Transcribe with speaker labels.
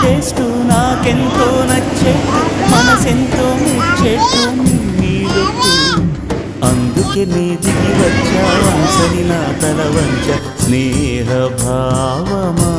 Speaker 1: taste నాకెంతో నచ్చేట్టు మనసెంతో మెచ్చేట్టు నీదొట్టు అందుకే నీ దిగి వచ్చా వంచని నా తల వంచ స్నేహ భావమా